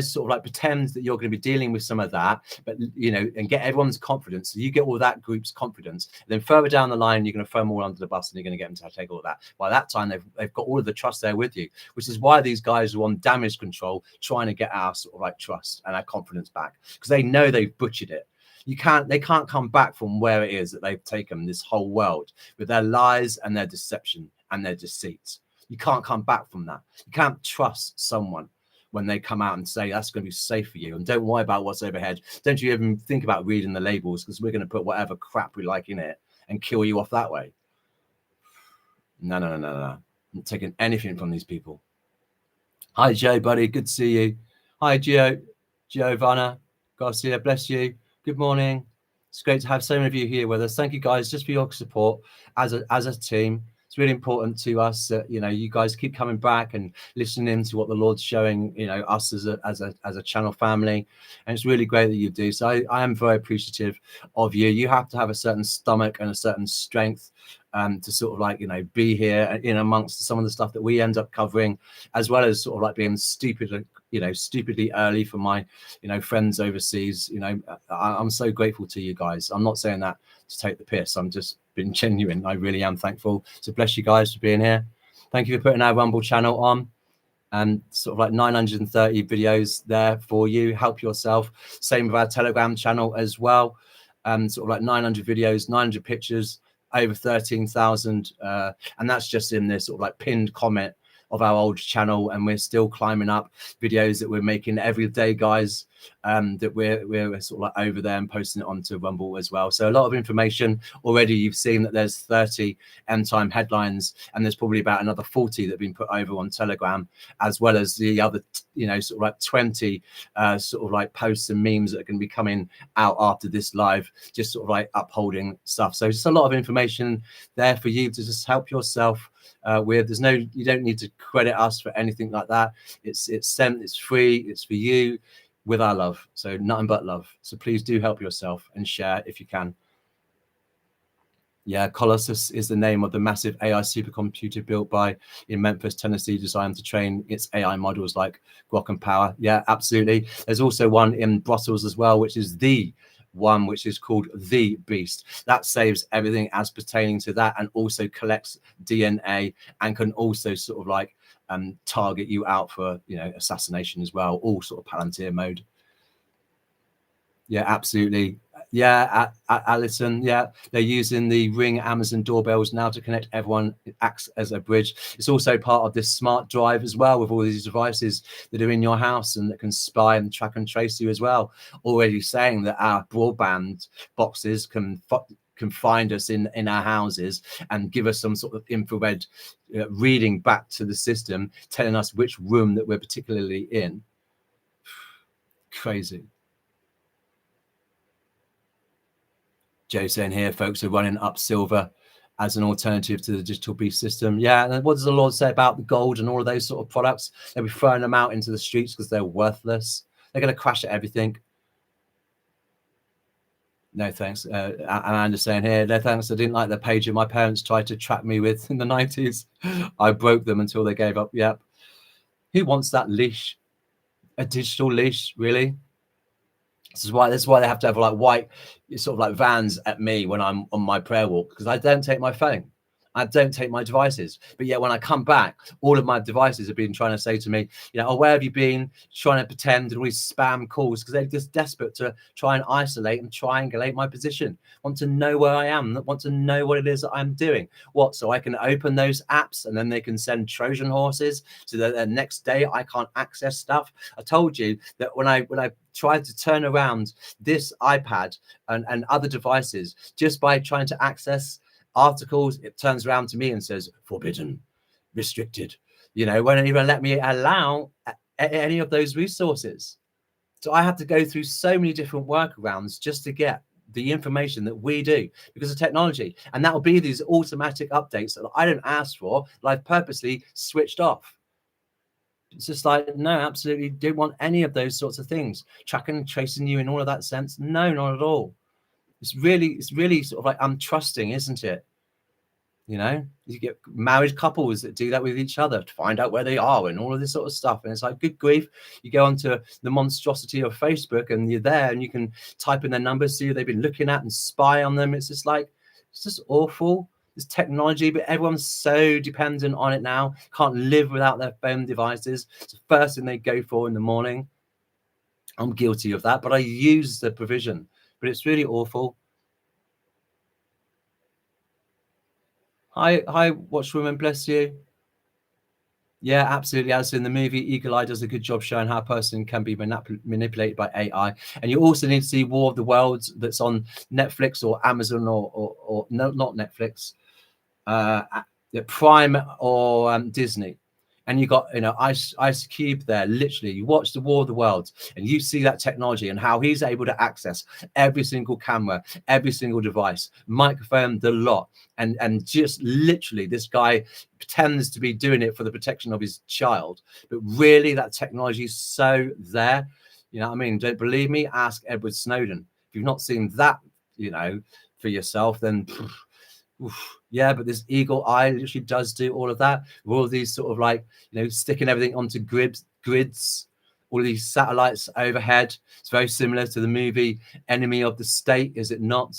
sort of like pretend that you're going to be dealing with some of that, but, you know, and get everyone's confidence. So you get all that group's confidence. And then further down the line, you're going to throw them all under the bus and you're going to get them to take all of that. By that time, they've got all of the trust there with you, which is why these guys are on damage control, trying to get our sort of like trust and our confidence back, because they know they've butchered it. They can't come back from where it is that they've taken this whole world with their lies and their deception and their deceit. You can't come back from that. You can't trust someone when they come out and say that's going to be safe for you, and don't worry about what's overhead. Don't you even think about reading the labels, because we're going to put whatever crap we like in it and kill you off that way. No. I'm not taking anything from these people. Hi, Joe, buddy. Good to see you. Hi, Giovanna. Garcia, bless you. Good morning. It's great to have so many of you here with us. Thank you, guys, just for your support as a team. It's really important to us that you guys keep coming back and listening to what the Lord's showing us as a channel family, and it's really great that you do. So I am very appreciative of you. You have to have a certain stomach and a certain strength to sort of be here in amongst some of the stuff that we end up covering, as well as sort of being stupidly early for my friends overseas. I'm so grateful to you guys. I'm not saying that to take the piss. I'm just being genuine. I really am thankful. So bless you guys for being here. Thank you for putting our Rumble channel on, and sort of 930 videos there for you. Help yourself. Same with our Telegram channel as well. Sort of 900 videos, 900 pictures, over 13,000, and that's just in this sort of pinned comment of our old channel, and we're still climbing up videos that we're making every day, guys, that we're sort of over there and posting it onto Rumble as well. So a lot of information already. You've seen that there's 30 end time headlines, and there's probably about another 40 that have been put over on Telegram, as well as the other 20 sort of posts and memes that are going to be coming out after this live, just sort of upholding stuff. So just a lot of information there for you to just help yourself with. You don't need to credit us for anything like that. It's sent, it's free, it's for you, with our love. So nothing but love. So please do help yourself and share if you can. Yeah, Colossus is the name of the massive AI supercomputer built in Memphis, Tennessee, designed to train its AI models like Grok and Power. Yeah, absolutely. There's also one in Brussels as well, which is the one which is called the Beast. That saves everything as pertaining to that, and also collects DNA, and can also sort of target you out for assassination as well, all sort of Palantir mode. Yeah, absolutely. Yeah, Alison. Yeah, they're using the Ring Amazon doorbells now to connect everyone. It acts as a bridge. It's also part of this smart drive as well, with all these devices that are in your house and that can spy and track and trace you as well. Already saying that our broadband boxes can find us in our houses and give us some sort of infrared reading back to the system, telling us which room that we're particularly in. Crazy. Joe saying here, folks are running up silver as an alternative to the digital beast system. Yeah, and what does the Lord say about the gold and all of those sort of products? They'll be throwing them out into the streets because they're worthless. They're going to crash at everything. No thanks. Amanda's saying here, no thanks. I didn't like the pager my parents tried to trap me with in the 90s. I broke them until they gave up. Yep. Who wants that leash? A digital leash, really? This is why they have to have white sort of vans at me when I'm on my prayer walk, because I don't take my phone. I don't take my devices. But yet when I come back, all of my devices have been trying to say to me, oh, where have you been? Trying to pretend and all these spam calls, because they're just desperate to try and isolate and triangulate my position. Want to know where I am, want to know what it is that I'm doing. What? So I can open those apps and then they can send Trojan horses so that the next day I can't access stuff. I told you that when I tried to turn around this iPad and other devices just by trying to access articles, it turns around to me and says forbidden, restricted. Won't even let me allow any of those resources. So I have to go through so many different workarounds just to get the information that we do because of technology. And that will be these automatic updates that I don't ask for, that I've purposely switched off. It's just no, absolutely don't want any of those sorts of things. Tracking and tracing you in all of that sense. No, not at all. It's really sort of untrusting, isn't it? You get married couples that do that with each other to find out where they are and all of this sort of stuff. And it's good grief. You go onto the monstrosity of Facebook and you're there and you can type in their numbers, see who they've been looking at and spy on them. It's just it's just awful. This technology, but everyone's so dependent on it now. Can't live without their phone devices. It's the first thing they go for in the morning. I'm guilty of that, but I use the provision. But it's really awful. Hi, Watchwoman, bless you. Yeah, absolutely. As in the movie, Eagle Eye does a good job showing how a person can be manipulated by AI. And you also need to see War of the Worlds that's on Netflix or Amazon or no, not Netflix, uh, Prime or Disney. And you got, Ice Cube there. Literally, you watch the War of the Worlds, and you see that technology and how he's able to access every single camera, every single device, microphone, the lot, and just literally, this guy pretends to be doing it for the protection of his child, but really, that technology is so there. You know what I mean? Don't believe me? Ask Edward Snowden. If you've not seen that, for yourself, then. Oof, yeah, but this Eagle Eye literally does do all of that. With all of these sort of like, sticking everything onto grids, all of these satellites overhead. It's very similar to the movie Enemy of the State, is it not?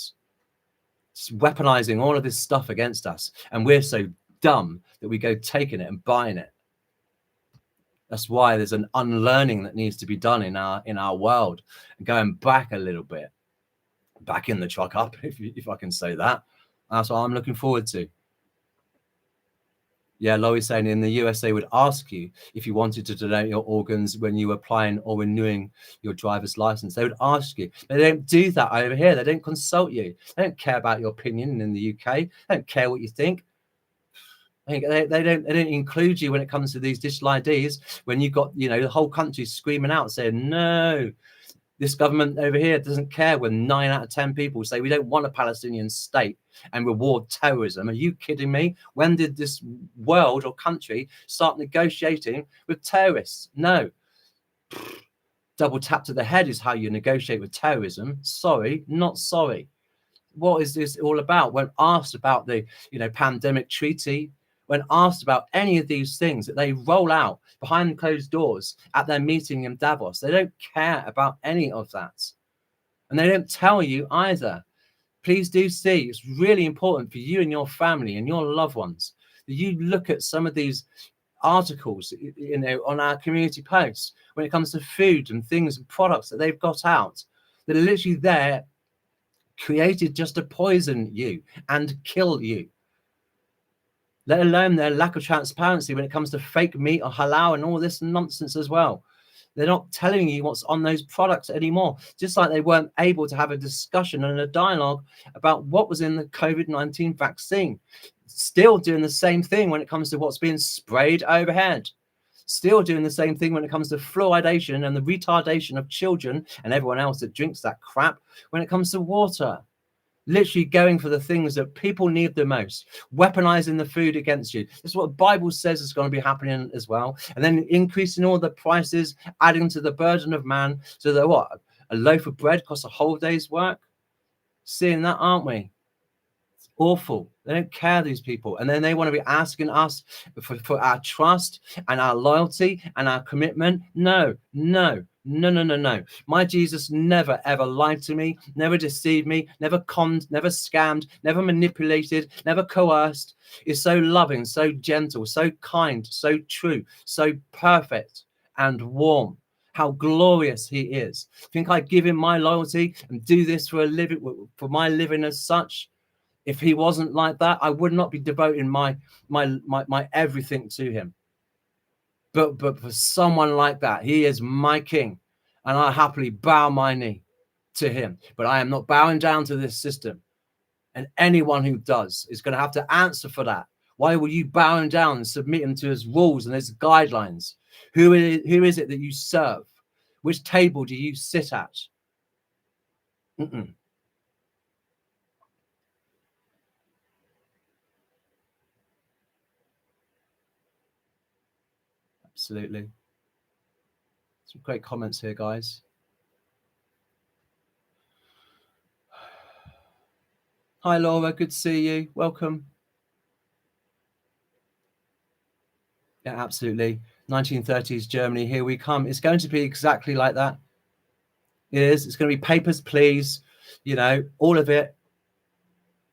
It's weaponizing all of this stuff against us. And we're so dumb that we go taking it and buying it. That's why there's an unlearning that needs to be done in our world. And going back a little bit, back in the truck up, if I can say that. That's what I'm looking forward to. Yeah, Laurie's saying in the US, they would ask you if you wanted to donate your organs when you were applying or renewing your driver's license. They would ask you. They don't do that over here. They don't consult you. They don't care about your opinion in the UK. They don't care what you think. They don't include you when it comes to these digital IDs. When you've got, the whole country screaming out saying, no, this government over here doesn't care when 9 out of 10 people say we don't want a Palestinian state and reward terrorism. Are you kidding me? When did this world or country start negotiating with terrorists? No. Double tap to the head is how you negotiate with terrorism. Sorry, not sorry. What is this all about? When asked about the pandemic treaty, when asked about any of these things that they roll out behind closed doors at their meeting in Davos, they don't care about any of that. And they don't tell you either. Please do see, it's really important for you and your family and your loved ones that you look at some of these articles, on our community posts when it comes to food and things and products that they've got out that are literally there created just to poison you and kill you. Let alone their lack of transparency when it comes to fake meat or halal and all this nonsense as well. They're not telling you what's on those products anymore, just like they weren't able to have a discussion and a dialogue about what was in the COVID-19 vaccine. Still doing the same thing when it comes to what's being sprayed overhead. Still doing the same thing when it comes to fluoridation and the retardation of children and everyone else that drinks that crap when it comes to water. Literally going for the things that people need the most, weaponizing the food against you. This is what the Bible says is going to be happening as well. And then increasing all the prices, adding to the burden of man, so that what? A loaf of bread costs a whole day's work? Seeing that, aren't we? It's awful. They don't care, these people. And then they want to be asking us for our trust and our loyalty and our commitment. No. My Jesus never, ever lied to me, never deceived me, never conned, never scammed, never manipulated, never coerced. Is so loving, so gentle, so kind, so true, so perfect and warm. How glorious he is. Think I'd give him my loyalty and do this for a living, for my living as such? If he wasn't like that, I would not be devoting my everything to him. But for someone like that, he is my king, and I happily bow my knee to him. But I am not bowing down to this system. And anyone who does is going to have to answer for that. Why were you bowing down and submitting to his rules and his guidelines? Who is it that you serve? Which table do you sit at? Absolutely. Some great comments here, guys. Hi, Laura. Good to see you. Welcome. Yeah, absolutely. 1930s Germany, here we come. It's going to be exactly like that. It is. It's going to be papers, please. All of it.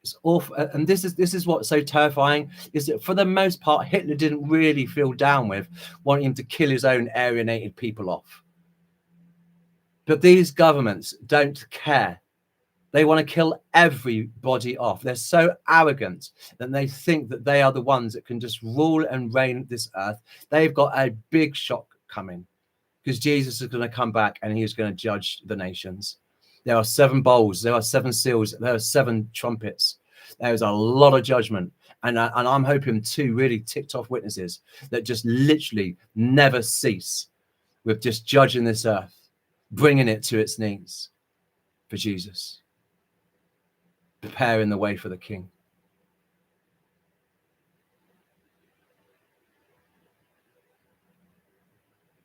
It's awful. And this is what's so terrifying, is that for the most part, Hitler didn't really feel down with wanting to kill his own alienated people off. But these governments don't care. They want to kill everybody off. They're so arrogant that they think that they are the ones that can just rule and reign this earth. They've got a big shock coming, because Jesus is going to come back and he is going to judge the nations. There are 7 bowls, there are 7 seals, there are 7 trumpets. There's a lot of judgment. And I'm hoping 2 really ticked off witnesses that just literally never cease with just judging this earth, bringing it to its knees for Jesus, preparing the way for the King.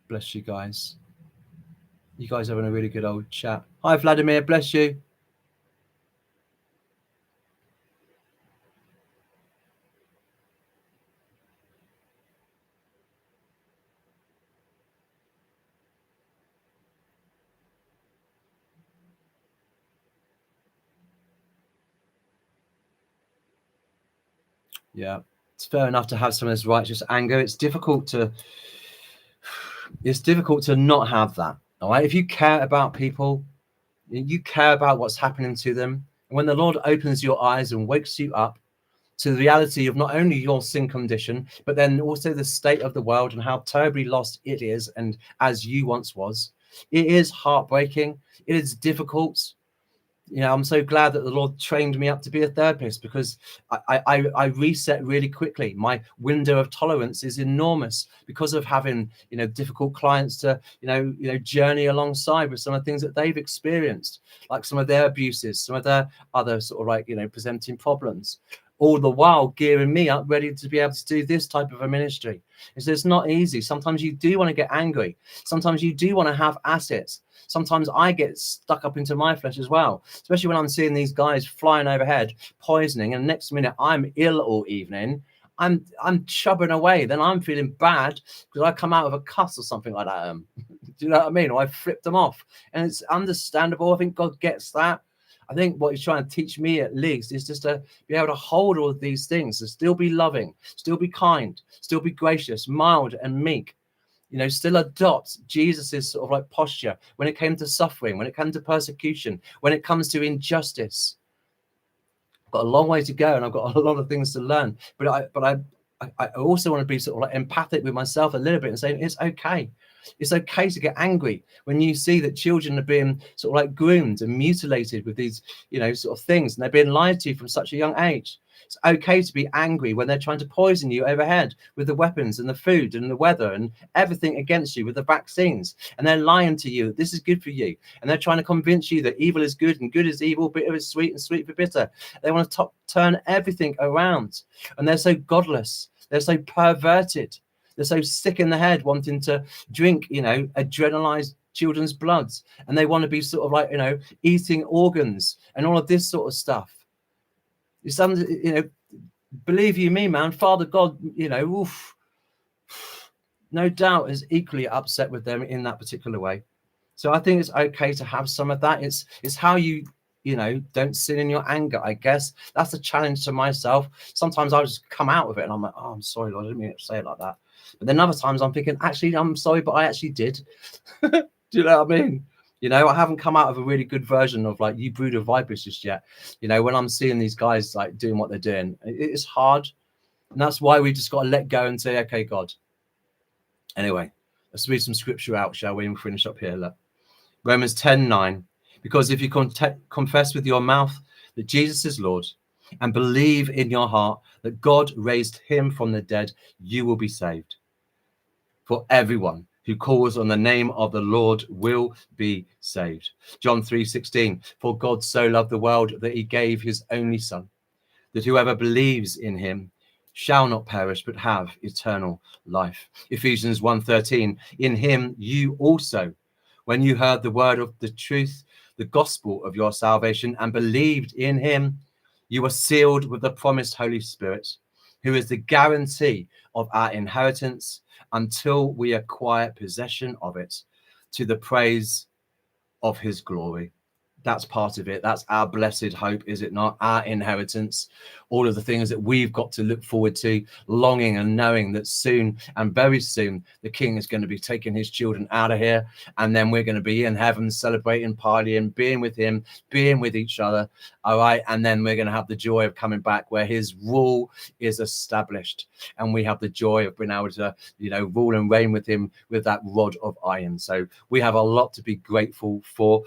Bless you guys. You guys having a really good old chat. Hi, Vladimir. Bless you. Yeah, it's fair enough to have some of this righteous anger. It's difficult to not have that. All right. If you care about people, you care about what's happening to them. And when the Lord opens your eyes and wakes you up to the reality of not only your sin condition, but then also the state of the world and how terribly lost it is, and as you once was, it is heartbreaking. It is difficult. You know, I'm so glad that the Lord trained me up to be a therapist, because I reset really quickly. My window of tolerance is enormous because of having, you know, difficult clients to, you know, journey alongside with some of the things that they've experienced, like some of their abuses, some of their other sort of like, you know, presenting problems, all the while gearing me up ready to be able to do this type of a ministry. It's not easy. Sometimes you do want to get angry. Sometimes you do want to have assets. Sometimes I get stuck up into my flesh as well, especially when I'm seeing these guys flying overhead, poisoning, and next minute I'm ill all evening. I'm chubbing away. Then I'm feeling bad because I come out of a cuss or something like that. Do you know what I mean? Or I flipped them off, and it's understandable. I think God gets that. I think what he's trying to teach me, at least, is just to be able to hold all of these things, to still be loving, still be kind, still be gracious, mild and meek. You know, still adopt Jesus's sort of like posture when it came to suffering, when it came to persecution, when it comes to injustice. I've got a long way to go, and I've got a lot of things to learn. But I also want to be sort of like empathic with myself a little bit and saying it's okay. It's okay to get angry when you see that children are being sort of like groomed and mutilated with these, you know, sort of things, and they're being lied to from such a young age. It's okay to be angry when they're trying to poison you overhead with the weapons and the food and the weather and everything against you with the vaccines, and they're lying to you that this is good for you, and they're trying to convince you that evil is good and good is evil, bitter is sweet and sweet for bitter. They want to turn everything around, and they're so godless, they're so perverted, they're so sick in the head, wanting to drink, you know, adrenalized children's bloods, and they want to be sort of like, you know, eating organs and all of this sort of stuff. It's something, you know, believe you me, man, Father God, you know, oof, no doubt is equally upset with them in that particular way. So I think it's okay to have some of that. It's how you know, don't sin in your anger, I guess. That's a challenge to myself. Sometimes I just come out of it and I'm like, oh, I'm sorry, Lord, I didn't mean to say it like that. But then other times I'm thinking, actually, I'm sorry, but I actually did. Do you know what I mean? You know, I haven't come out of a really good version of like you brood of vipers just yet. You know, when I'm seeing these guys like doing what they're doing, it's hard. And that's why we just got to let go and say, okay, God. Anyway, let's read some scripture out, shall we? And finish up here. Look. Romans 10:9. Because if you confess with your mouth that Jesus is Lord and believe in your heart that God raised him from the dead, you will be saved. For everyone who calls on the name of the Lord will be saved. John 3:16. For God so loved the world that he gave his only son, that whoever believes in him shall not perish but have eternal life. Ephesians 1:13. In him you also, when you heard the word of the truth, the gospel of your salvation, and believed in him, you were sealed with the promised Holy Spirit, who is the guarantee of our inheritance until we acquire possession of it, to the praise of his glory. That's part of it. That's our blessed hope, is it not? Our inheritance, all of the things that we've got to look forward to, longing and knowing that soon and very soon the King is going to be taking his children out of here, and then we're going to be in heaven celebrating, partying, being with him, being with each other. All right. And then we're going to have the joy of coming back where his rule is established, and we have the joy of being able to, you know, rule and reign with him with that rod of iron. So we have a lot to be grateful for.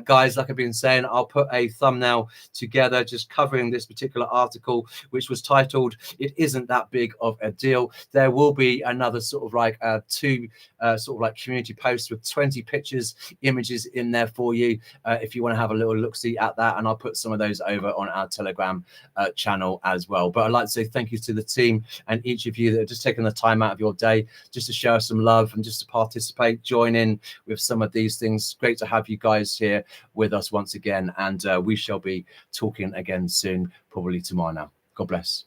Guys, like I've been saying, I'll put a thumbnail together just covering this particular article, which was titled "It Isn't That Big of a Deal." There will be another sort of like two sort of like community posts with 20 pictures, images in there for you if you want to have a little look-see at that, and I'll put some of those over on our Telegram channel as well. But I'd like to say thank you to the team and each of you that have just taken the time out of your day just to show us some love and just to participate, join in with some of these things. Great to have you guys here with us once again, and we shall be talking again soon, probably tomorrow now. God bless.